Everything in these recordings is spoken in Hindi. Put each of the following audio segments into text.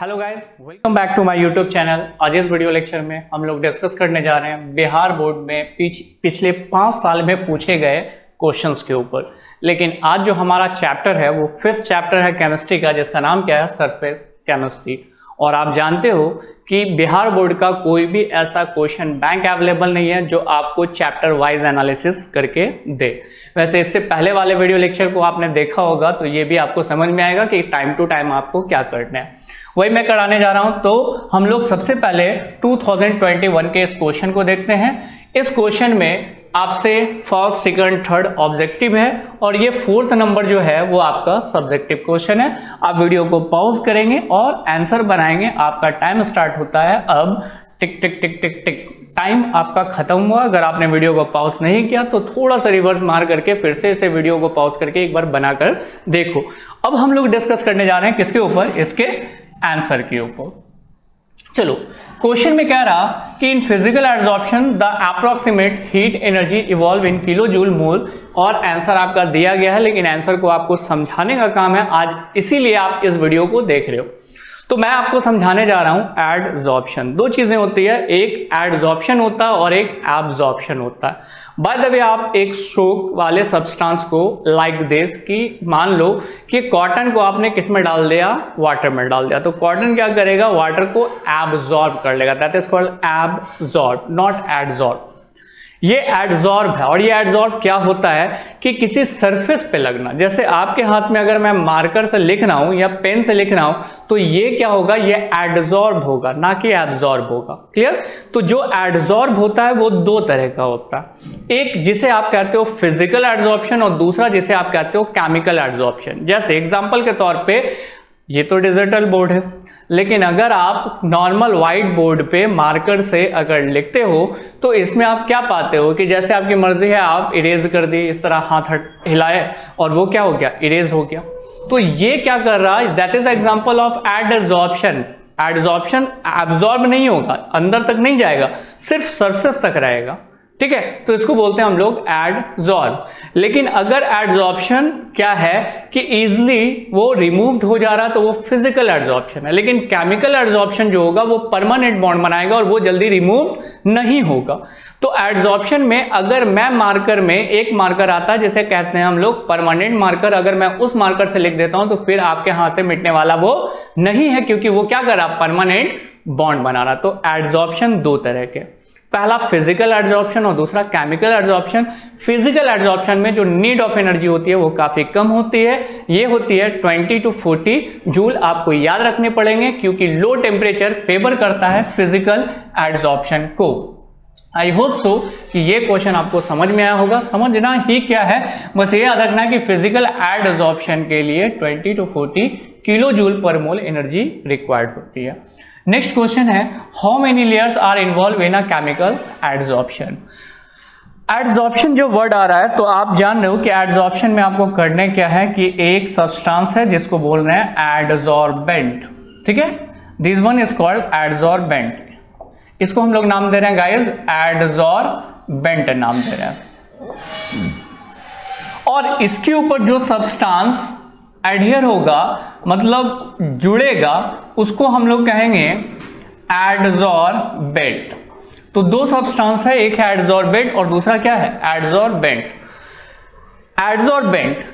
Hello guys, welcome back to my YouTube channel. आज इस वीडियो लेक्चर में हम लोग डिस्कस करने जा रहे हैं बिहार बोर्ड में पिछले 5 साल में पूछे गए क्वेश्चंस के ऊपर। लेकिन आज जो हमारा चैप्टर है वो 5th चैप्टर है केमिस्ट्री का, जिसका नाम क्या है, सरफेस केमिस्ट्री। और आप जानते हो कि बिहार बोर्ड का कोई भी ऐसा क्वेश्चन बैंक अवेलेबल नहीं है जो आपको चैप्टर वाइज एनालिसिस करके दे। वैसे इससे पहले वाले वीडियो लेक्चर को आपने देखा होगा तो ये भी आपको समझ में आएगा कि टाइम टू टाइम आपको क्या करना है, वही मैं कराने जा रहा हूं। तो हम लोग सबसे पहले 2021 के इस क्वेश्चन को देखते हैं। इस क्वेश्चन में आपसे फर्स्ट, सेकंड, थर्ड ऑब्जेक्टिव है और ये 4th नंबर जो है वो आपका सब्जेक्टिव क्वेश्चन है। आप वीडियो को पॉज करेंगे और आंसर बनाएंगे। आपका टाइम स्टार्ट होता है अब। टिक टिक टिक टिक टिक, टाइम आपका खत्म हुआ। अगर आपने वीडियो को पॉज नहीं किया तो थोड़ा सा रिवर्स मार करके फिर से इसे वीडियो को पॉज करके एक बार बनाकर देखो। अब हम लोग डिस्कस करने जा रहे हैं किसके ऊपर, इसके आंसर के ऊपर। चलो, क्वेश्चन में कह रहा कि in physical absorption the approximate heat energy evolve in kilo joule mole. और आंसर आपका दिया गया है, लेकिन आंसर को आपको समझाने का काम है आज, इसीलिए आप इस वीडियो को देख रहे हो। तो मैं आपको समझाने जा रहा हूं एडजॉर्प्शन। दो चीजें होती है, एक एडजॉर्प्शन होता है और एक एब्जॉर्प्शन होता है। बाय द वे, आप एक स्ट्रोक वाले सब्सटेंस को लाइक दिस कि मान लो कि कॉटन को आपने किस में डाल दिया, वाटर में डाल दिया, तो कॉटन क्या करेगा, वाटर को एब्जॉर्ब कर लेगा। That is called absorb, not adsorb. ये एडजॉर्ब है। और ये एडजॉर्ब क्या होता है कि किसी सरफेस पे लगना। जैसे आपके हाथ में अगर मैं मार्कर से लिख रहा हूं या पेन से लिख रहा हूं तो ये क्या होगा, ये एडजॉर्ब होगा, ना कि एब्जॉर्ब होगा। क्लियर? तो जो एडजॉर्ब होता है वो दो तरह का होता है, एक जिसे आप कहते हो फिजिकल एडजॉर्प्शन और दूसरा जिसे आप कहते हो केमिकल एडजॉर्प्शन। जैसे एग्जांपल के तौर पे ये तो डिजिटल बोर्ड है, लेकिन अगर आप नॉर्मल व्हाइट बोर्ड पे मार्कर से अगर लिखते हो तो इसमें आप क्या पाते हो कि जैसे आपकी मर्जी है आप इरेज कर दिए, इस तरह हाथ हिलाए और वो क्या हो गया, इरेज हो गया। तो ये क्या कर रहा है, that is example of adsorption. Adsorption absorb नहीं होगा, अंदर तक नहीं जाएगा, सिर्फ सरफेस तक रहेगा। ठीक है, तो इसको बोलते हैं हम लोग एडजॉर्ब। लेकिन अगर एडजॉर्प्शन क्या है कि इजिली वो रिमूव्ड हो जा रहा है तो वो फिजिकल एडजॉर्प्शन है। लेकिन केमिकल एडजॉर्प्शन जो होगा वो परमानेंट बॉन्ड बनाएगा और वो जल्दी रिमूव नहीं होगा। तो एडजॉर्प्शन में अगर मैं मार्कर में एक मार्कर आता है जिसे कहते हैं हम लोग परमानेंट मार्कर, अगर मैं उस मार्कर से लिख देता हूं तो फिर आपके हाथ से मिटने वाला वो नहीं है, क्योंकि वो क्या कर रहा, परमानेंट बॉन्ड बना रहा। तो एडजॉर्प्शन दो तरह के, पहला फिजिकल एडजॉर्प्शन और दूसरा केमिकल एडजॉर्प्शन। फिजिकल एडजॉर्प्शन में जो नीड ऑफ एनर्जी होती है वो काफी कम होती है, ये होती है 20 to 40 जूल। आपको याद रखने पड़ेंगे क्योंकि लो टेम्परेचर फेवर करता है फिजिकल एडजॉर्प्शन को। आई होप सो कि ये क्वेश्चन आपको समझ में आया होगा। समझना ही क्या है, बस ये याद रखना कि फिजिकल एडजॉर्प्शन के लिए 20 to 40 किलो जूल पर मोल एनर्जी रिक्वायर्ड होती है। नेक्स्ट क्वेश्चन है, how many layers are involve in a chemical adsorption. Adsorption जो वर्ड आ रहा है तो आप जान रहे हो कि एडजॉर्प्शन में आपको करने क्या है कि एक सब्सटेंस है जिसको बोल रहे हैं एडजॉर्बेंट। ठीक है, this one is called adsorbent. इसको हम लोग नाम दे रहे हैं गाइस एडजॉर्बेंट नाम दे रहे हैं। और इसके ऊपर जो सब्सटेंस एडहियर होगा, मतलब जुड़ेगा, उसको हम लोग कहेंगे एडजॉर्बेंट। तो दो सब्सटेंस है, एक है एडजॉर्बेंट और दूसरा क्या है, एडजॉर्बेंट। एडजॉर्बेंट,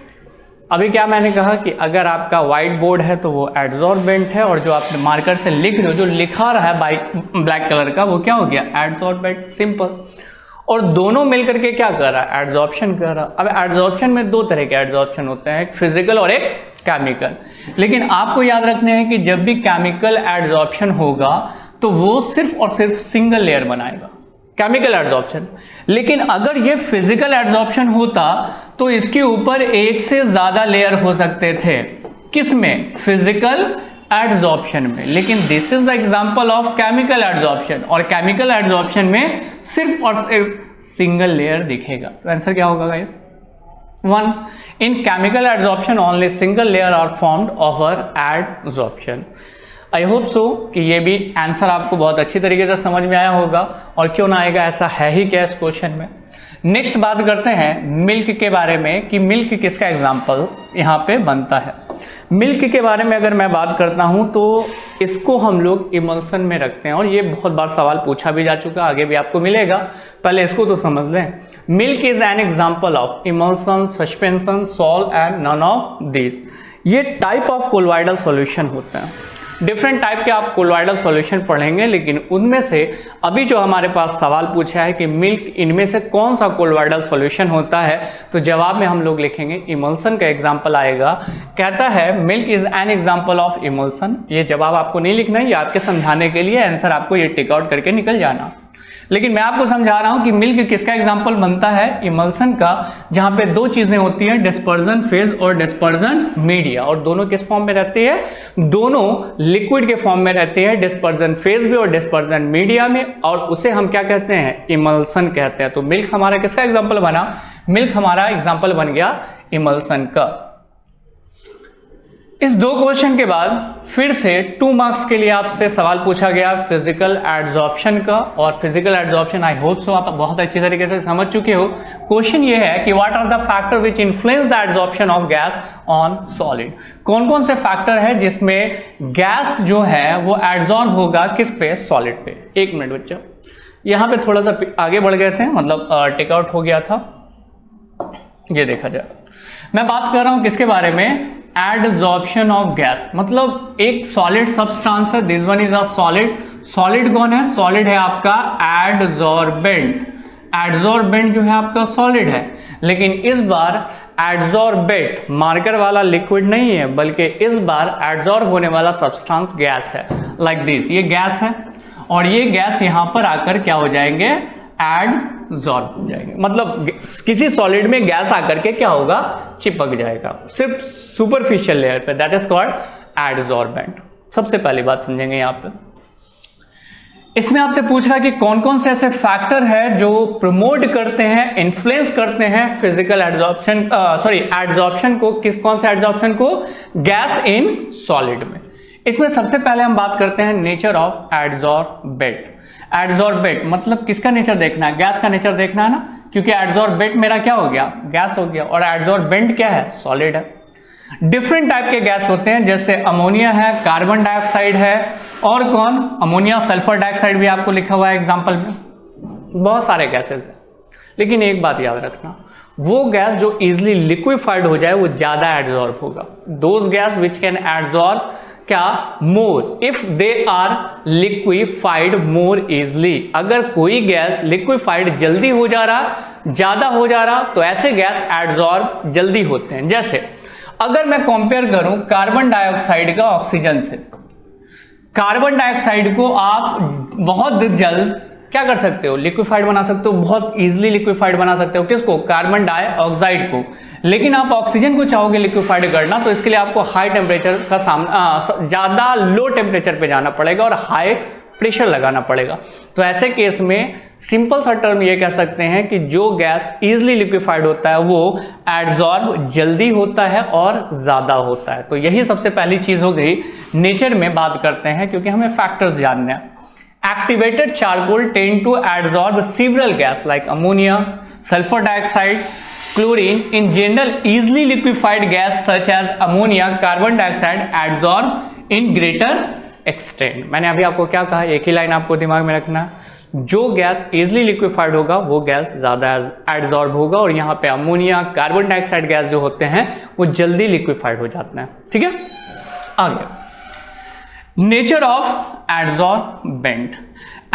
अभी क्या मैंने कहा कि अगर आपका व्हाइट बोर्ड है तो वो एडजॉर्बेंट है और जो आप मार्कर से लिख रहे हो, जो लिखा रहा है ब्लैक कलर का, वो क्या हो गया, एडजॉर्बेंट। सिंपल। और दोनों मिलकर के क्या कर रहा है, एडजॉर्प्शन कर रहा है। अब एडजॉर्प्शन में दो तरह के एडजॉर्प्शन होते हैं, एक फिजिकल और एक केमिकल। लेकिन आपको याद रखने हैं कि जब भी केमिकल एडजॉर्प्शन होगा तो वो सिर्फ और सिर्फ सिंगल लेयर बनाएगा, केमिकल एडजॉर्प्शन। लेकिन अगर ये फिजिकल एडजॉर्प्शन होता तो इसके ऊपर एक से ज्यादा लेयर हो सकते थे। किसमें, फिजिकल एडजॉर्प्शन में। लेकिन this is the example of chemical adsorption, और केमिकल एडजॉर्प्शन में सिर्फ और सिर्फ सिंगल लेयर दिखेगा। तो आंसर क्या होगा guys, 1। In chemical adsorption only single layer are formed over adsorption. I hope so कि ये भी आंसर आपको बहुत अच्छी तरीके से समझ में आया होगा, और क्यों ना आएगा, ऐसा है ही क्या इस क्वेश्चन में। नेक्स्ट बात करते हैं मिल्क के बारे में कि मिल्क किसका एग्जाम्पल यहाँ पे बनता है। मिल्क के बारे में अगर मैं बात करता हूं तो इसको हम लोग इमल्सन में रखते हैं और ये बहुत बार सवाल पूछा भी जा चुका, आगे भी आपको मिलेगा। पहले इसको तो समझ लें। Milk is an example of emulsion, suspension, salt and none of these. ये टाइप ऑफ कोलोइडल सॉल्यूशन होते हैं। डिफरेंट टाइप के आप कोलोइडल सॉल्यूशन पढ़ेंगे, लेकिन उनमें से अभी जो हमारे पास सवाल पूछा है कि मिल्क इनमें से कौन सा कोलोइडल सॉल्यूशन होता है, तो जवाब में हम लोग लिखेंगे इमल्सन का एग्जांपल आएगा। कहता है milk is an example of emulsion. ये जवाब आपको नहीं लिखना है, ये आपके समझाने के लिए आंसर आपको ये टिक आउट करके निकल जाना। लेकिन मैं आपको समझा रहा हूं कि मिल्क किसका एग्जांपल बनता है, इमल्सन का, जहां पे दो चीजें होती हैं, डिस्पर्जन फेज और डिस्पर्जन मीडिया। और दोनों किस फॉर्म में रहती है, दोनों लिक्विड के फॉर्म में रहती है, डिस्पर्जन फेज भी और डिस्पर्जन मीडिया में, और उसे हम क्या कहते हैं, इमल्सन कहते हैं। तो मिल्क हमारा किसका एग्जाम्पल बना, मिल्क हमारा एग्जाम्पल बन गया इमल्सन का। इस दो क्वेश्चन के बाद फिर से 2 मार्क्स के लिए आपसे सवाल पूछा गया फिजिकल एड्सॉर्प्शन का, और फिजिकल एड्सॉर्प्शन आई होप सो आप बहुत अच्छी तरीके से समझ चुके हो। क्वेश्चन ये है कि what are the factor which influence the adsorption of gas on solid. कौन कौन से फैक्टर है जिसमें गैस जो है वो एड्सॉर्ब होगा किस पे, सॉलिड पे। 1 मिनट बच्चा, यहाँ पे थोड़ा सा आगे बढ़ गए थे, मतलब टेक आउट हो गया था, ये देखा जाए। मैं बात कर रहा हूं किसके बारे में, एडजॉर्प्शन ऑफ गैस। मतलब एक सॉलिड सब्सटेंस है, this one is a solid. Solid कौन है, सॉलिड है आपका एडजॉर्बेंट। एडजॉर्बेंट जो है आपका सॉलिड है, लेकिन इस बार एडजॉर्बेट मार्कर वाला लिक्विड नहीं है, बल्कि इस बार एडजॉर्ब होने वाला सब्सटेंस गैस है, लाइक दिस। ये गैस है और ये गैस यहां पर आकर क्या हो जाएंगे, एडजॉर्ब हो जाएंगे। मतलब किसी सॉलिड में गैस आकर के क्या होगा, चिपक जाएगा सिर्फ सुपरफिशियल लेयर पे, दैट इज कॉल्ड एडजॉर्बेंट। सबसे पहली बात समझेंगे यहाँ पे। इसमें आपसे पूछ रहा है कि कौन कौन से ऐसे फैक्टर है जो प्रमोट करते हैं, इन्फ्लुएंस करते हैं फिजिकल एडजॉर्प्शन, एडजॉर्प्शन को, कौन से एडजॉर्प्शन को, गैस इन सॉलिड में। इसमें सबसे पहले हम बात करते हैं नेचर ऑफ एडजॉर्बेट। एडजॉर्बेट मतलब किसका नेचर देखना है, गैस का नेचर देखना है ना, क्योंकि एडजॉर्बेट मेरा क्या हो गया, गैस हो गया, और एडजॉर्बेंट क्या है, सॉलिड है। डिफरेंट टाइप के गैस होते हैं, जैसे अमोनिया है, कार्बन डाइऑक्साइड है, और कौन, अमोनिया, सल्फर डाइऑक्साइड भी आपको लिखा हुआ है एग्जाम्पल में, बहुत सारे गैसेज हैं। लेकिन एक बात याद रखना, वो गैस जो इजिली लिक्विफाइड हो जाए वो ज्यादा एडजॉर्ब होगा। Those gas which can adsorb क्या, more, if they are liquefied more easily. अगर कोई गैस लिक्विफाइड जल्दी हो जा रहा, ज्यादा हो जा रहा, तो ऐसे गैस एडजॉर्ब जल्दी होते हैं। जैसे अगर मैं कंपेयर करूं कार्बन डाइऑक्साइड का ऑक्सीजन से, कार्बन डाइऑक्साइड को आप बहुत जल्द क्या कर सकते हो, लिक्विफाइड बना सकते हो, बहुत इजीली लिक्विफाइड बना सकते हो। किसको, कार्बन डाइऑक्साइड को। लेकिन आप ऑक्सीजन को चाहोगे लिक्विफाइड करना, तो इसके लिए आपको हाई टेम्परेचर का सामना, ज्यादा लो टेम्परेचर पे जाना पड़ेगा और हाई प्रेशर लगाना पड़ेगा। तो ऐसे केस में सिंपल सा टर्म ये कह सकते हैं कि जो गैस इजीली लिक्विफाइड होता है वो एडजॉर्ब जल्दी होता है और ज्यादा होता है। तो यही सबसे पहली चीज हो गई। नेचर में बात करते हैं क्योंकि हमें फैक्टर्स जानने हैं। Activated charcoal tend to absorb several gas like ammonia, sulfur dioxide, chlorine. In general, easily liquefied gas such as ammonia, carbon dioxide absorb in greater extent. मैंने अभी आपको क्या कहा, एक ही लाइन आपको दिमाग में रखना, जो गैस इजिली लिक्विफाइड होगा वो गैस ज्यादा एडजॉर्ब होगा, और यहाँ पे अमोनिया, कार्बन डाइऑक्साइड गैस जो होते हैं वो जल्दी लिक्विफाइड हो जाते हैं। ठीक है, आगे नेचर ऑफ एडजॉर्बेंट।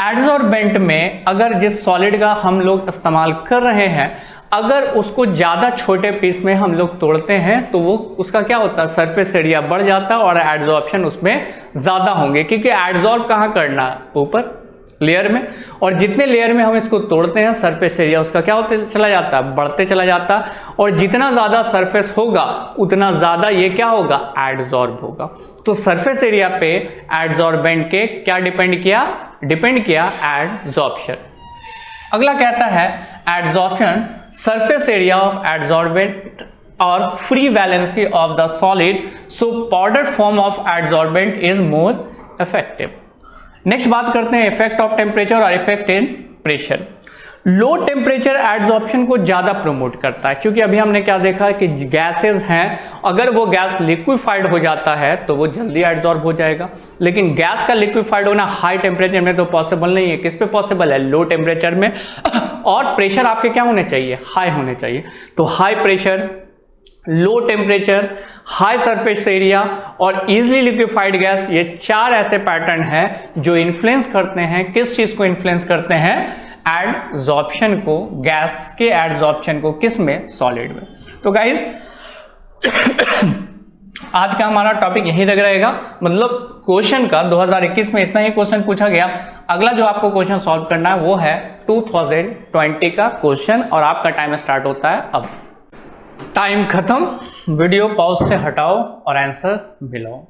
एडजॉर्बेंट में अगर जिस सॉलिड का हम लोग इस्तेमाल कर रहे हैं, अगर उसको ज्यादा छोटे पीस में हम लोग तोड़ते हैं तो वो उसका क्या होता है, सरफेस एरिया बढ़ जाता है और एडजॉर्प्शन उसमें ज्यादा होंगे, क्योंकि एडजॉर्ब कहाँ करना है, ऊपर लेयर में, और जितने लेयर में हम इसको तोड़ते हैं सरफेस एरिया उसका क्या होते चला जाता है, बढ़ते चला जाता है, और जितना ज्यादा सरफेस होगा उतना ज्यादा ये क्या होगा, एडजॉर्ब होगा। तो सरफेस एरिया पे एडजॉर्बेंट के क्या डिपेंड किया एडजॉर्प्शन। अगला कहता है adsorption, surface area of adsorbent और free valency of the solid, so powder form of adsorbent is more effective. Next बात करते हैं इफेक्ट ऑफ टेम्परेचर और effect in pressure. Low temperature adsorption को ज़्यादा प्रमोट करता है, क्योंकि अभी हमने क्या देखा कि गैसेस हैं, अगर वो गैस लिक्विफाइड हो जाता है तो वो जल्दी एडसॉर्ब हो जाएगा, लेकिन गैस का लिक्विफाइड होना हाई टेम्परेचर में तो पॉसिबल नहीं है। किस पे पॉसिबल है? लो टेम्परेचर में। और प्रेशर आपके क्या होने चाहिए? हाई होने चाहिए। तो high pressure, low temperature, high surface area और इजीली लिक्विफाइड गैस, ये चार ऐसे पैटर्न हैं जो इन्फ्लुएंस करते हैं, किस चीज को इन्फ्लुएंस करते हैं? एडसॉर्प्शन को, गैस के एडसॉर्प्शन को। किस में? सॉलिड में। तो गाइस आज का हमारा टॉपिक यहीं तक रहेगा, मतलब क्वेश्चन का 2021 में इतना ही क्वेश्चन पूछा गया। अगला जो आपको क्वेश्चन सॉल्व करना है वो है 2020 का क्वेश्चन, और आपका टाइम स्टार्ट होता है अब। टाइम खत्म, वीडियो पॉज से हटाओ और आंसर मिलाओ।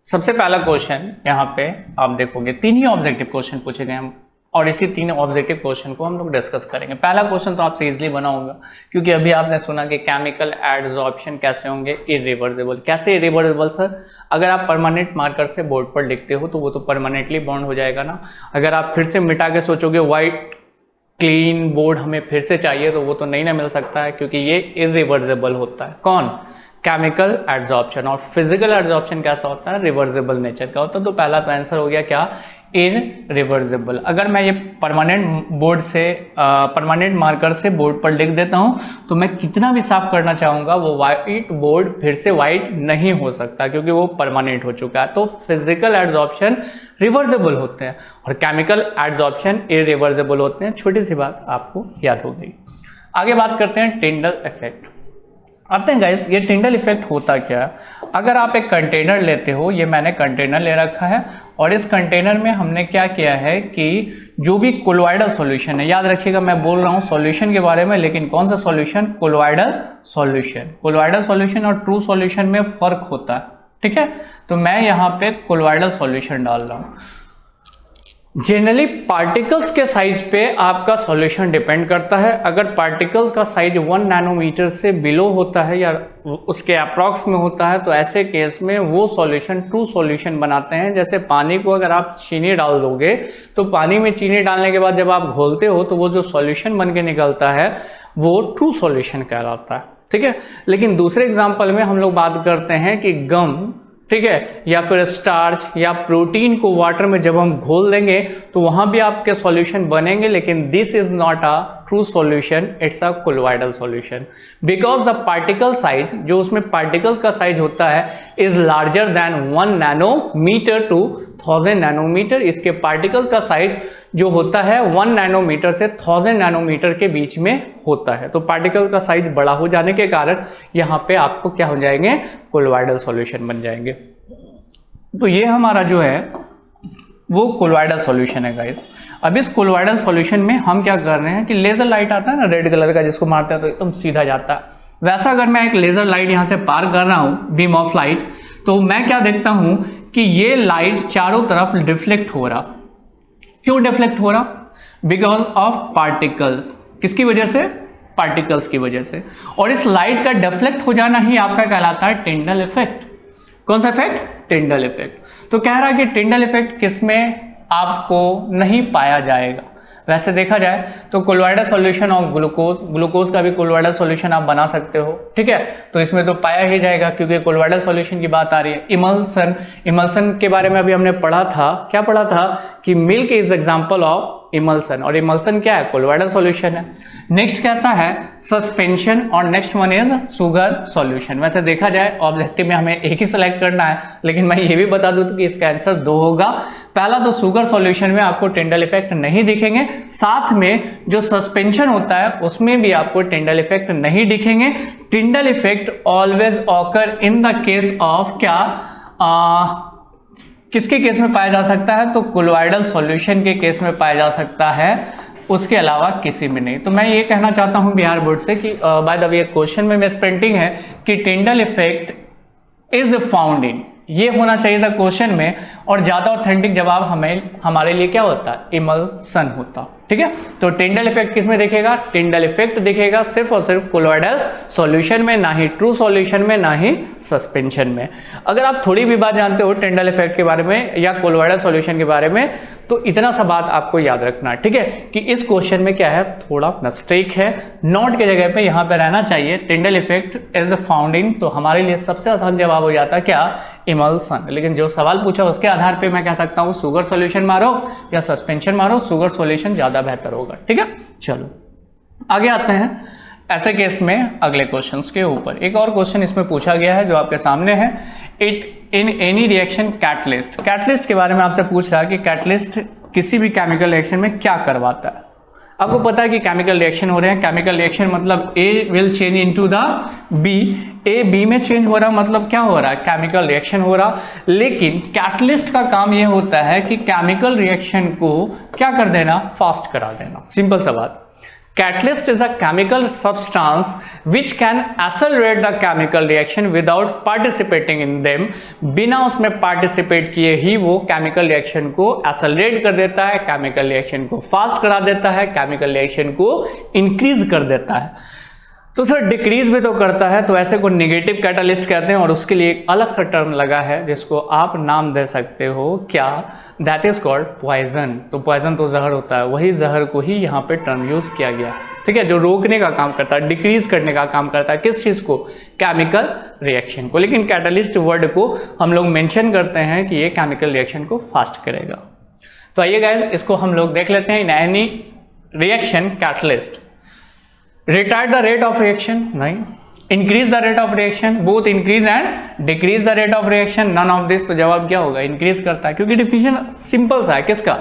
सबसे पहला क्वेश्चन यहाँ पे आप देखोगे, तीन ही ऑब्जेक्टिव क्वेश्चन पूछे गए हैं और इसी तीन ऑब्जेक्टिव क्वेश्चन को हम लोग डिस्कस करेंगे। पहला क्वेश्चन तो आपसे इजीली बना होगा, क्योंकि अभी आपने सुना कि केमिकल एडसॉर्प्शन कैसे होंगे? इरिवर्सिबल। कैसे इरिवर्सिबल सर? अगर आप परमानेंट मार्कर से बोर्ड पर लिखते हो तो वो तो परमानेंटली बॉन्ड हो जाएगा ना। अगर आप फिर से मिटा के सोचोगे व्हाइट क्लीन बोर्ड हमें फिर से चाहिए, तो वो तो नहीं ना मिल सकता है, क्योंकि ये इरिवर्सिबल होता है। कौन? Chemical adsorption. और फिजिकल एडसॉर्प्शन कैसा होता है? रिवर्सिबल नेचर का होता है। तो पहला तो आंसर हो गया क्या? इरिवर्सिबल। अगर मैं ये परमानेंट मार्कर से बोर्ड पर लिख देता हूं तो मैं कितना भी साफ करना चाहूंगा वो व्हाइट बोर्ड फिर से व्हाइट नहीं हो सकता, क्योंकि वो परमानेंट हो चुका है। तो फिजिकल एडसॉर्प्शन रिवर्सिबल होते हैं और केमिकल एडसॉर्प्शन इरिवर्सिबल होते हैं। छोटी सी बात आपको याद हो गई। आगे बात करते हैं टिंडल इफेक्ट। आते हैं गाइस, ये टिंडल इफेक्ट होता क्या है? अगर आप एक कंटेनर लेते हो, ये मैंने कंटेनर ले रखा है और इस कंटेनर में हमने क्या किया है कि जो भी कोलोइडल सॉल्यूशन है, याद रखिएगा मैं बोल रहा हूँ सॉल्यूशन के बारे में, लेकिन कौन सा solution? Colloidal solution. Colloidal solution और ट्रू सॉल्यूशन में फर्क होता है, ठीक है? तो मैं यहाँ पे कोलोइडल सॉल्यूशन डाल रहा हूँ। जनरली पार्टिकल्स के साइज पे आपका सॉल्यूशन डिपेंड करता है। अगर पार्टिकल्स का साइज 1 नैनोमीटर से बिलो होता है या उसके अप्रॉक्स में होता है, तो ऐसे केस में वो सॉल्यूशन ट्रू सॉल्यूशन बनाते हैं। जैसे पानी को अगर आप चीनी डाल दोगे तो पानी में चीनी डालने के बाद जब आप घोलते हो तो वो जो सॉल्यूशन बन के निकलता है वो ट्रू सॉल्यूशन कहलाता है, ठीक है? लेकिन दूसरे एग्जाम्पल में हम लोग बात करते हैं कि गम, ठीक है, या फिर स्टार्च या प्रोटीन को वाटर में जब हम घोल देंगे तो वहां भी आपके सॉल्यूशन बनेंगे, लेकिन this is not a true solution, it's a colloidal solution, because the particle size, जो उसमें पार्टिकल्स का साइज होता है, is larger than 1 nanometre to 1000 nanometre. इसके पार्टिकल्स का साइज जो होता है 1 नैनोमीटर से 1000 नैनोमीटर के बीच में होता है। तो पार्टिकल का साइज बड़ा हो जाने के कारण यहाँ पे आपको क्या हो जाएंगे? कोलोइडल सॉल्यूशन बन जाएंगे। तो ये हमारा जो है वो कोलोइडल सॉल्यूशन है गाइस। अब इस कोलोइडल सॉल्यूशन में हम क्या कर रहे हैं कि लेजर लाइट आता है ना रेड कलर का, जिसको मारते हैं तो एकदम सीधा जाता है, वैसा अगर मैं एक लेजर लाइट यहाँ से पार कर रहा हूँ, बीम ऑफ लाइट, तो मैं क्या देखता हूँ कि ये लाइट चारों तरफ डिफ्लेक्ट हो रहा। क्यों डिफ्लेक्ट हो रहा? Because of particles. किसकी वजह से? पार्टिकल्स की वजह से। और इस लाइट का डिफ्लेक्ट हो जाना ही आपका कहलाता है टिंडल इफेक्ट। कौन सा इफेक्ट? Tyndall effect. तो कह रहा है कि टिंडल इफेक्ट किसमें आपको नहीं पाया जाएगा? वैसे देखा जाए तो कोलोइडल सॉल्यूशन ऑफ ग्लूकोज का भी कोलोइडल सॉल्यूशन आप बना सकते हो, ठीक है? तो इसमें तो पाया ही जाएगा, क्योंकि कोलोइडल सॉल्यूशन की बात आ रही है। इमल्सन के बारे में अभी हमने पढ़ा था, क्या पढ़ा था? कि milk is example of emulsion, और इमल्सन क्या है? कोलोइडल सॉल्यूशन है। नेक्स्ट कहता है सस्पेंशन, और next one is sugar solution. वैसे देखा जाए ऑब्जेक्टिव में हमें एक ही सिलेक्ट करना है, लेकिन मैं ये भी बता दूं कि इसका आंसर 2 होगा। पहला तो शुगर सॉल्यूशन में आपको टिंडल इफेक्ट नहीं दिखेंगे, साथ में जो सस्पेंशन होता है उसमें भी आपको टिंडल इफेक्ट नहीं दिखेंगे। Tyndall effect always occur in the case of क्या? किसके केस में पाया जा सकता है? तो कोलोइडल सॉल्यूशन के केस में पाया जा सकता है, उसके अलावा किसी में नहीं। तो मैं ये कहना चाहता हूं बिहार बोर्ड से कि बाय द वे क्वेश्चन में मिसप्रिंटिंग है कि Tyndall effect is found in, ये होना चाहिए था क्वेश्चन में, और ज्यादा ऑथेंटिक जवाब हमारे लिए क्या होता, इमल्सन होता। ठीक है, तो टिंडल इफेक्ट किस में दिखेगा, टिंडल इफेक्ट दिखेगा सिर्फ और सिर्फ कोलोइडल सॉल्यूशन में, ना ही ट्रू सॉल्यूशन में, ना ही सस्पेंशन में। अगर आप थोड़ी भी बात जानते हो टिंडल इफेक्ट के बारे में या कोलोइडल सॉल्यूशन के बारे में, तो इतना सा बात आपको याद रखना, ठीक है, कि इस क्वेश्चन में क्या है, थोड़ा मिस्टेक है, नॉट के जगह पे यहाँ पे रहना चाहिए Tyndall effect is found in, तो हमारे लिए सबसे आसान जवाब हो जाता क्या, इमल्सन। लेकिन जो सवाल पूछा उसके आधार पे मैं कह सकता हूँ शुगर सॉल्यूशन मारो या सस्पेंशन मारो, शुगर सॉल्यूशन ज्यादा बेहतर होगा। ठीक है, चलो आगे आते हैं ऐसे केस में अगले क्वेश्चंस के ऊपर। एक और क्वेश्चन इसमें पूछा गया है जो आपके सामने है, it in any reaction catalyst. Catalyst के बारे में आपसे पूछ रहा है कि कैटलिस्ट किसी भी केमिकल रिएक्शन में क्या करवाता है। आपको पता है कि केमिकल रिएक्शन हो रहे हैं, केमिकल रिएक्शन मतलब A will change into the B, A B में चेंज हो रहा मतलब क्या हो रहा है, केमिकल रिएक्शन हो रहा। लेकिन कैटलिस्ट का काम ये होता है कि केमिकल रिएक्शन को क्या कर देना, फास्ट करा देना। सिंपल सा बात, catalyst is a chemical substance which can accelerate the chemical reaction without participating in them। बिना उसमें पार्टिसिपेट किए ही वो केमिकल रिएक्शन को एक्सेलरेट कर देता है, केमिकल रिएक्शन को फास्ट करा देता है, केमिकल रिएक्शन को इंक्रीज कर देता है। तो सर डिक्रीज भी तो करता है, तो ऐसे को नेगेटिव कैटालिस्ट कहते हैं, और उसके लिए एक अलग सा टर्म लगा है जिसको आप नाम दे सकते हो क्या, दैट इज कॉल्ड पॉइजन। तो पॉइजन तो जहर होता है, वही जहर को ही यहाँ पे टर्म यूज किया गया, ठीक है, जो रोकने का काम करता है, डिक्रीज करने का काम करता है, किस चीज को, केमिकल रिएक्शन को। लेकिन कैटालिस्ट वर्ड को हम लोग मेंशन करते हैं कि ये केमिकल रिएक्शन को फास्ट करेगा। तो आइए गाइस इसको हम लोग देख लेते हैं। In any reaction catalyst retard the rate of reaction, नहीं, increase the rate of reaction, both increase and decrease the rate of reaction, none of this. तो जवाब क्या होगा, इंक्रीज करता है, क्योंकि डिफिनेशन सिंपल सा है, किसका,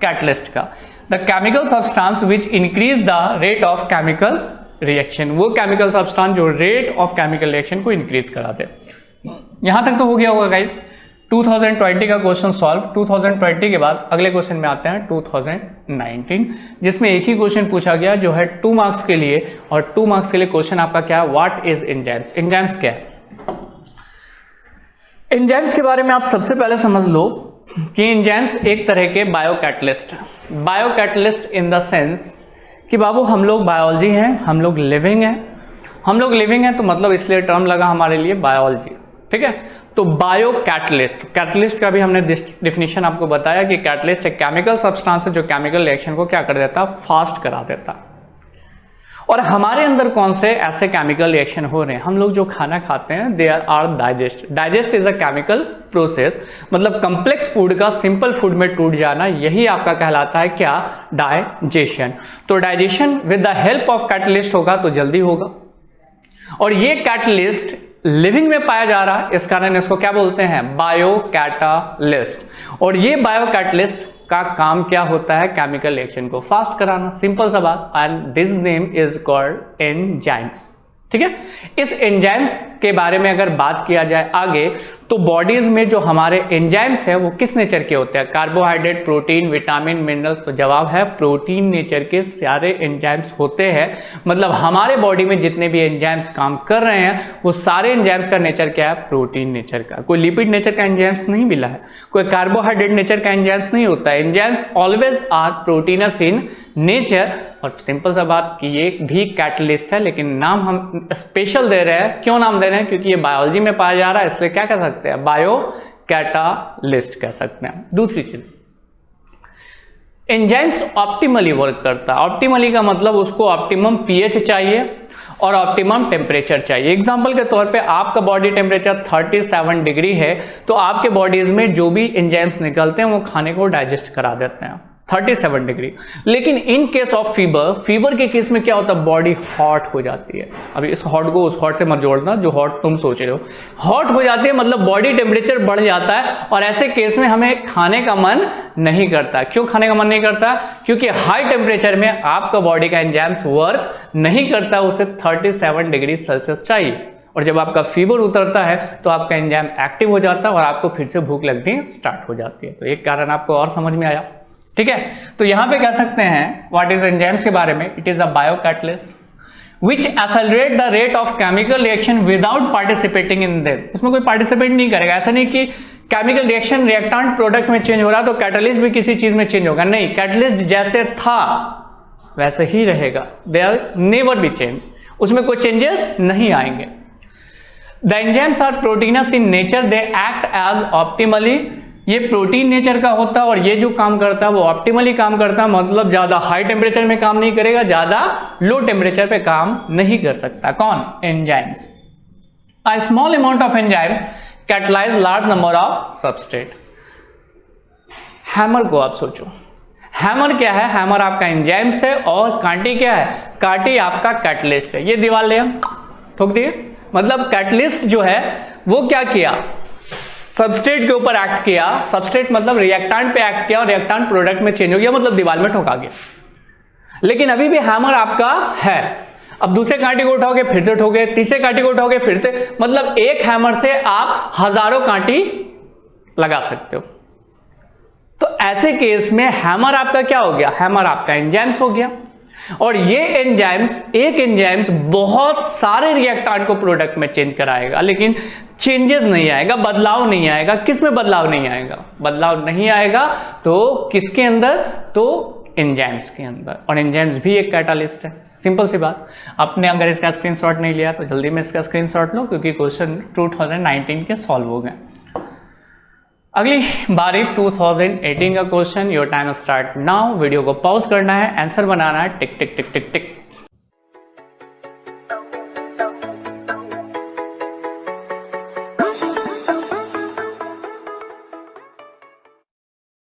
कैटलिस्ट का। The chemical substance which increase the rate of chemical reaction, वो केमिकल सब्सटेंस जो रेट ऑफ केमिकल रिएक्शन को इंक्रीज करा दे। यहां तक तो हो गया होगा गाइस 2020 का क्वेश्चन सॉल्व। 2020 के बाद अगले क्वेश्चन में आते हैं 2019, जिसमें एक ही क्वेश्चन पूछा गया जो है 2 मार्क्स के लिए, और 2 मार्क्स के लिए क्वेश्चन आपका क्या है, व्हाट इज एंजाइम्स। एंजाइम्स क्या है, एंजाइम्स के बारे में आप सबसे पहले समझ लो कि एंजाइम्स एक तरह के बायोकैटलिस्ट है। बायोकैटलिस्ट इन द सेंस कि बाबू हम लोग बायोलॉजी हैं, हम लोग लिविंग हैं, हम लोग लिविंग हैं, तो मतलब इसलिए टर्म लगा हमारे लिए बायोलॉजी, ठीक है। तो बायो कैटलिस्ट, कैटलिस्ट का भी हमने डिफिनेशन आपको बताया कि कैटलिस्ट एक केमिकल सब्सटेंस है जो केमिकल रिएक्शन को क्या कर देता, फास्ट करा देता। और हमारे अंदर कौन से ऐसे केमिकल रिएक्शन हो रहे हैं, हम लोग जो खाना खाते हैं they are digest. Digest is a chemical process, मतलब कॉम्प्लेक्स फूड का सिंपल फूड में टूट जाना, यही आपका कहलाता है क्या, डाइजेशन। तो digestion with the help of catalyst होगा तो जल्दी होगा, और ये कैटलिस्ट लिविंग में पाया जा रहा है, इस कारण इसको क्या बोलते हैं, बायोकैटालिस्ट। और ये बायोकैटलिस्ट का काम क्या होता है, केमिकल रिएक्शन को फास्ट कराना, सिंपल सा बात। And this name is called enzymes, ठीक है। इस एंजाइम्स के बारे में अगर बात किया जाए आगे, तो बॉडीज में जो हमारे एंजाइम्स है वो किस नेचर के होते हैं, कार्बोहाइड्रेट, प्रोटीन, विटामिन, मिनरल्स। तो जवाब है प्रोटीन नेचर के सारे एंजाइम्स होते हैं। मतलब हमारे बॉडी में जितने भी एंजाइम्स काम कर रहे हैं वो सारे एंजाइम्स का नेचर क्या है, प्रोटीन नेचर का। कोई लिपिड नेचर का एंजाइम्स नहीं मिला है, कोई कार्बोहाइड्रेट नेचर का एंजाइम्स नहीं होता है। Enzymes always are proteins in nature. और सिंपल सा बात कि ये भी कैटलिस्ट है, लेकिन नाम हम स्पेशल दे रहे हैं। क्यों नाम दे रहे हैं, क्योंकि ये बायोलॉजी में पाया जा रहा है, इसलिए क्या कह सकते हैं, बायो कैटालिस्ट कह सकते हैं। दूसरी चीज, एंजाइम्स ऑप्टिमली वर्क करता है। ऑप्टिमली का मतलब उसको ऑप्टिमम पीएच चाहिए और ऑप्टिमम टेम्परेचर चाहिए। एग्जांपल के तौर पे आपका बॉडी टेम्परेचर 37 डिग्री है, तो आपके बॉडीज में जो भी एंजाइम्स निकलते हैं वो खाने को डाइजेस्ट करा देते हैं 37 डिग्री। लेकिन in case of fever, fever के केस में क्या होता है, बॉडी हॉट हो जाती है। अभी इस हॉट को उस हॉट से मत जोड़ना जो हॉट तुम सोच रहे हो। हॉट हो जाती है मतलब बॉडी टेम्परेचर बढ़ जाता है, और ऐसे केस में हमें खाने का मन नहीं करता। क्यों खाने का मन नहीं करता, क्योंकि हाई टेम्परेचर में आपका बॉडी का एंजाइम्स वर्क नहीं करता, उसे 37 डिग्री सेल्सियस चाहिए। और जब आपका फीवर उतरता है तो आपका एंजाइम एक्टिव हो जाता है और आपको फिर से भूख लगनी स्टार्ट हो जाती है। तो एक कारण आपको और समझ में आया, ठीक है। तो यहां पे कह सकते हैं व्हाट इज एंजाइम्स के बारे में, it is a biocatalyst. Which accelerate the rate of chemical reaction without participating in them. उसमें कोई पार्टिसिपेट नहीं करेगा। ऐसा नहीं कि केमिकल रिएक्शन रिएक्टेंट प्रोडक्ट में चेंज हो रहा है तो कैटलिस्ट भी किसी चीज में चेंज होगा, नहीं, कैटलिस्ट जैसे था वैसे ही रहेगा, they are never be change, उसमें कोई चेंजेस नहीं आएंगे। The enzymes are proteins in nature, they act as optimally, ये प्रोटीन नेचर का होता है और ये जो काम करता है वो ऑप्टिमली काम करता है, मतलब ज्यादा हाई टेम्परेचर में काम नहीं करेगा, ज्यादा लो टेम्परेचर पे काम नहीं कर सकता। कौन? Enzymes. A small amount of enzymes catalyse large number of substrate. Hammer को आप सोचो, हैमर क्या है? हैमर आपका एंजाइम्स है और कांटी क्या है? कांटी आपका कैटलिस्ट है। ये दीवार ले हम ठोक दिए, मतलब कैटलिस्ट जो है वो क्या किया? सबस्ट्रेट के ऊपर एक्ट किया, सबस्ट्रेट मतलब रिएक्टेंट पे एक्ट किया और रिएक्टेंट प्रोडक्ट में चेंज हो गया, मतलब दीवार में ठोका गया। लेकिन अभी भी हैमर आपका है। अब दूसरे कांटे को उठाओगे फिर से ठोके, तीसरे कांटे को उठाओगे फिर से, मतलब एक हैमर से आप हजारों कांटी लगा सकते हो। तो ऐसे केस में हैमर आपका क्या हो गया? हैमर आपका एंजाइम्स हो गया। और ये एंजाइम्स, एक एंजाइम्स बहुत सारे रिएक्टेंट को प्रोडक्ट में चेंज कराएगा, लेकिन चेंजेस नहीं आएगा, बदलाव नहीं आएगा। किस में बदलाव नहीं आएगा? बदलाव नहीं आएगा तो किसके अंदर? तो एंजाइम्स के अंदर। और एंजाइम्स भी एक कैटालिस्ट है, सिंपल सी बात। आपने अगर इसका स्क्रीनशॉट नहीं लिया तो जल्दी में इसका स्क्रीनशॉट लो, क्योंकि क्वेश्चन 2019 के सॉल्व हो गए। अगली बारी 2018 का question. Your time start now. Video को पॉज करना है, आंसर बनाना है, टिक टिक टिक टिक टिक।